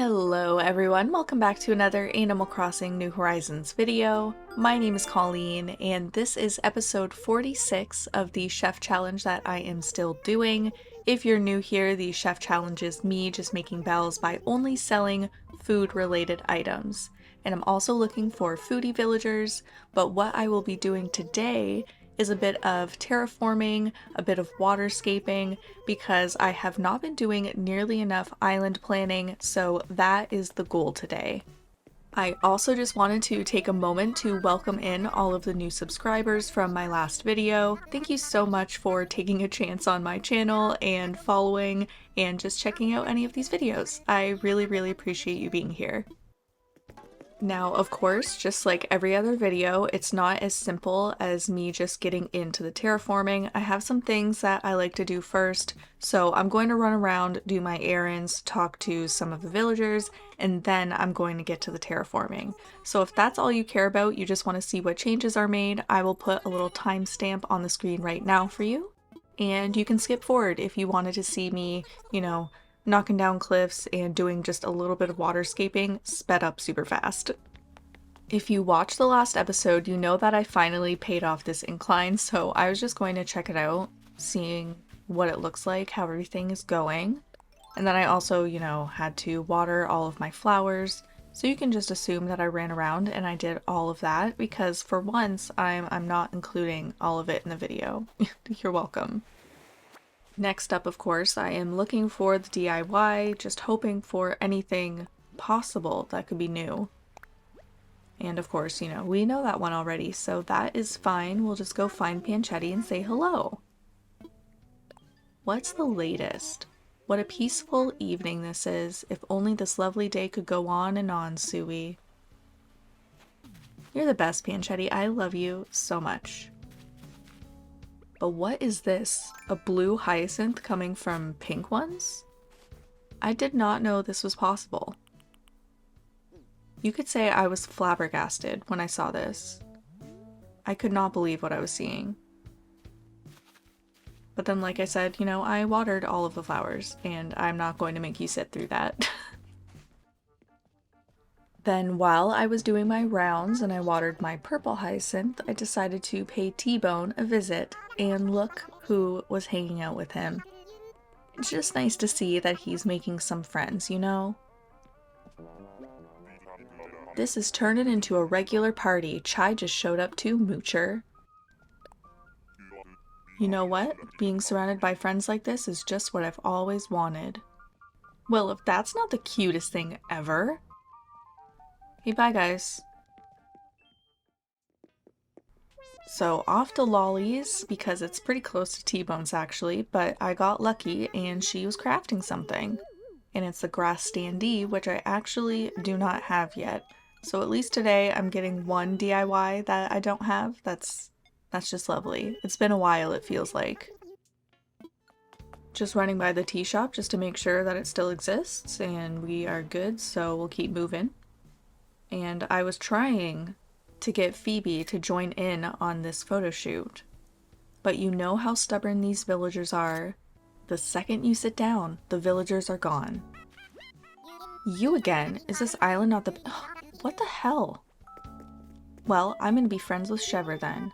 Hello everyone, welcome back to another Animal Crossing New Horizons video. My name is Colleen and this is episode 46 of the chef challenge that I am still doing. If you're new here, the chef challenge is me just making bells by only selling food related items. And I'm also looking for foodie villagers, but what I will be doing today is a bit of terraforming, a bit of waterscaping, because I have not been doing nearly enough island planning, so that is the goal today. I also just wanted to take a moment to welcome in all of the new subscribers from my last video. Thank you so much for taking a chance on my channel and following and just checking out any of these videos. I really appreciate you being here. Now, of course, just like every other video, it's not as simple as me just getting into the terraforming. I have some things that I like to do first, so I'm going to run around, do my errands, talk to some of the villagers, and then I'm going to get to the terraforming. So if that's all you care about, you just want to see what changes are made, I will put a little timestamp on the screen right now for you. And you can skip forward if you wanted to see me, knocking down cliffs and doing just a little bit of waterscaping sped up super fast. If you watched the last episode, you know that I finally paid off this incline, so I was just going to check it out, seeing what it looks like, how everything is going. And then I also, had to water all of my flowers, so you can just assume that I ran around and I did all of that, because for once, I'm not including all of it in the video. You're welcome. Next up, of course, I am looking for the DIY, just hoping for anything possible that could be new. And of course, we know that one already, so that is fine. We'll just go find Panchetti and say hello. What's the latest? What a peaceful evening this is. If only this lovely day could go on and on, Suey. You're the best, Panchetti. I love you so much. But what is this? A blue hyacinth coming from pink ones? I did not know this was possible. You could say I was flabbergasted when I saw this. I could not believe what I was seeing. But then, like I said, I watered all of the flowers, and I'm not going to make you sit through that. Then while I was doing my rounds and I watered my purple hyacinth, I decided to pay T-Bone a visit, and look who was hanging out with him. It's just nice to see that he's making some friends, This is turning into a regular party. Chai just showed up too, Moocher. You know what? Being surrounded by friends like this is just what I've always wanted. Well, if that's not the cutest thing ever. Hey, bye guys. So off to Lolly's, because it's pretty close to T-Bone's actually, but I got lucky and she was crafting something. And it's the grass standee, which I actually do not have yet. So at least today I'm getting one DIY that I don't have. That's just lovely. It's been a while, it feels like. Just running by the tea shop just to make sure that it still exists and we are good, so we'll keep moving. And I was trying to get Phoebe to join in on this photo shoot. But you know how stubborn these villagers are. The second you sit down, the villagers are gone. You again? Is this island not the— what the hell? Well, I'm gonna be friends with Chever then.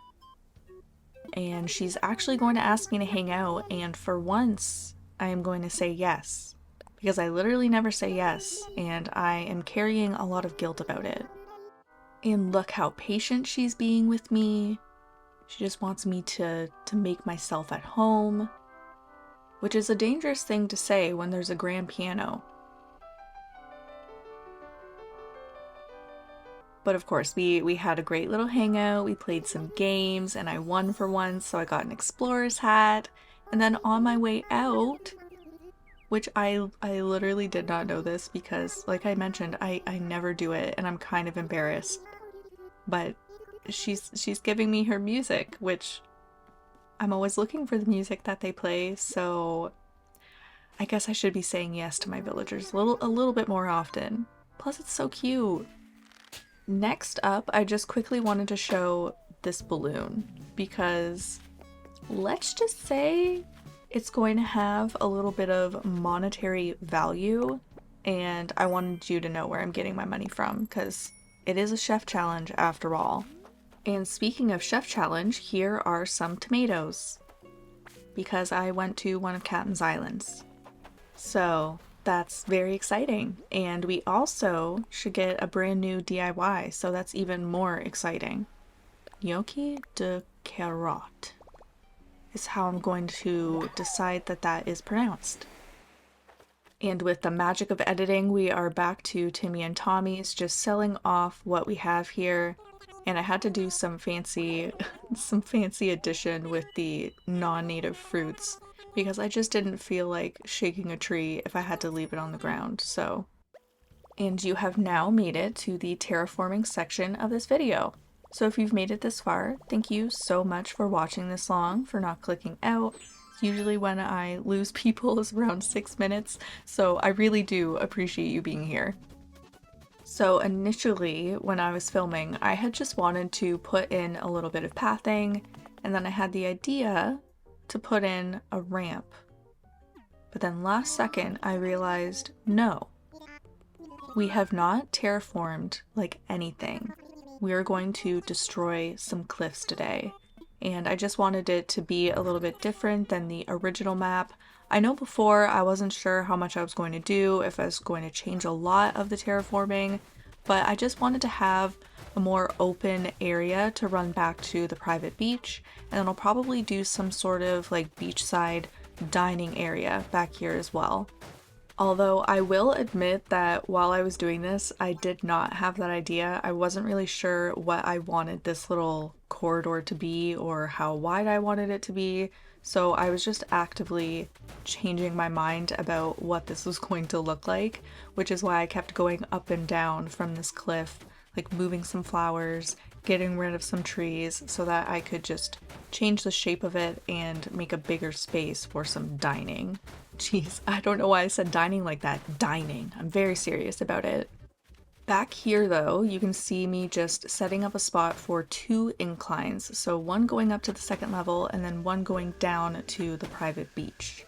And she's actually going to ask me to hang out, and for once, I am going to say yes. Because I literally never say yes, and I am carrying a lot of guilt about it. And look how patient she's being with me. She just wants me to make myself at home. Which is a dangerous thing to say when there's a grand piano. But of course, we had a great little hangout, we played some games, and I won for once, so I got an explorer's hat. And then on my way out, which I literally did not know this because, like I mentioned, I never do it, and I'm kind of embarrassed. But she's giving me her music, which I'm always looking for the music that they play, so I guess I should be saying yes to my villagers a little bit more often. Plus, it's so cute. Next up, I just quickly wanted to show this balloon because let's just say it's going to have a little bit of monetary value and I wanted you to know where I'm getting my money from, because it is a chef challenge after all. And speaking of chef challenge, here are some tomatoes, because I went to one of Captain's Islands. So that's very exciting. And we also should get a brand new DIY, so that's even more exciting. Gnocchi de carotte is how I'm going to decide that that is pronounced. And with the magic of editing, we are back to Timmy and Tommy's, just selling off what we have here. And I had to do some fancy addition with the non-native fruits because I just didn't feel like shaking a tree if I had to leave it on the ground, so. And you have now made it to the terraforming section of this video. So if you've made it this far, thank you so much for watching this long, for not clicking out. Usually when I lose people is around 6 minutes, so I really do appreciate you being here. So initially, when I was filming, I had just wanted to put in a little bit of pathing, and then I had the idea to put in a ramp. But then last second, I realized, no. We have not terraformed like anything. We are going to destroy some cliffs today. And I just wanted it to be a little bit different than the original map. I know before I wasn't sure how much I was going to do, if I was going to change a lot of the terraforming, but I just wanted to have a more open area to run back to the private beach, and then I'll probably do some sort of like beachside dining area back here as well. Although I will admit that while I was doing this, I did not have that idea. I wasn't really sure what I wanted this little corridor to be or how wide I wanted it to be, so I was just actively changing my mind about what this was going to look like, which is why I kept going up and down from this cliff, like moving some flowers, getting rid of some trees so that I could just change the shape of it and make a bigger space for some dining. Jeez, I don't know why I said dining like that. Dining. I'm very serious about it. Back here though, you can see me just setting up a spot for 2 inclines. So one going up to the 2nd level and then one going down to the private beach.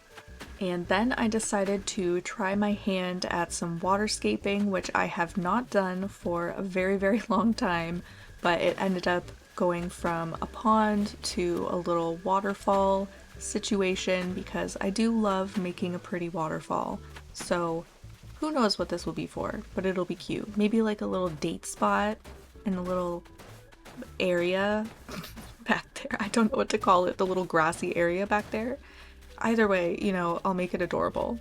And then I decided to try my hand at some waterscaping, which I have not done for a very, very long time, but it ended up going from a pond to a little waterfall situation because I do love making a pretty waterfall. So who knows what this will be for, but it'll be cute. Maybe like a little date spot in a little area back there. I don't know what to call it, the little grassy area back there. Either way, you know, I'll make it adorable.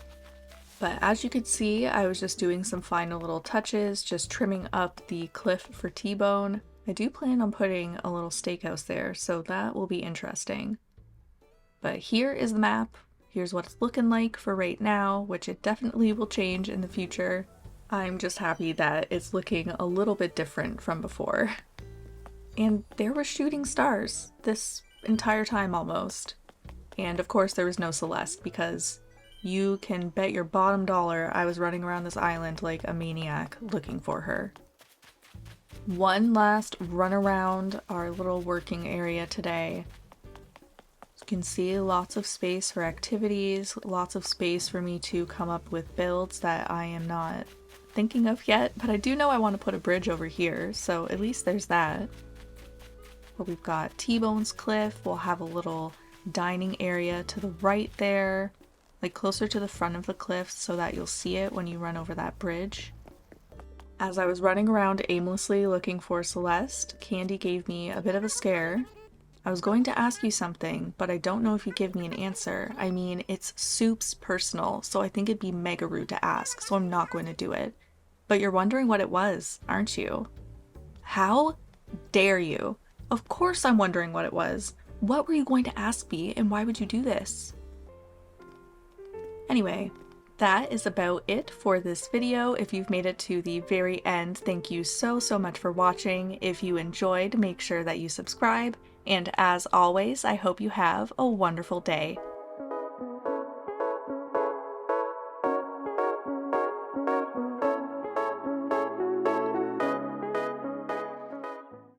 But as you can see, I was just doing some final little touches, just trimming up the cliff for T-bone. I do plan on putting a little steakhouse there, so that will be interesting. But here is the map. Here's what it's looking like for right now, which it definitely will change in the future. I'm just happy that it's looking a little bit different from before. And there were shooting stars this entire time almost. And of course there was no Celeste because you can bet your bottom dollar I was running around this island like a maniac looking for her. One last run around our little working area today. You can see lots of space for activities, lots of space for me to come up with builds that I am not thinking of yet, but I do know I want to put a bridge over here, so at least there's that. But we've got T-Bone's Cliff, we'll have a little dining area to the right there, like closer to the front of the cliff so that you'll see it when you run over that bridge. As I was running around aimlessly looking for Celeste, Candi gave me a bit of a scare. I was going to ask you something, but I don't know if you give me an answer. I mean, it's Soup's personal, so I think it'd be mega rude to ask, so I'm not going to do it. But you're wondering what it was, aren't you? How dare you? Of course I'm wondering what it was. What were you going to ask me, and why would you do this? Anyway, that is about it for this video. If you've made it to the very end, thank you so much for watching. If you enjoyed, make sure that you subscribe. And as always, I hope you have a wonderful day.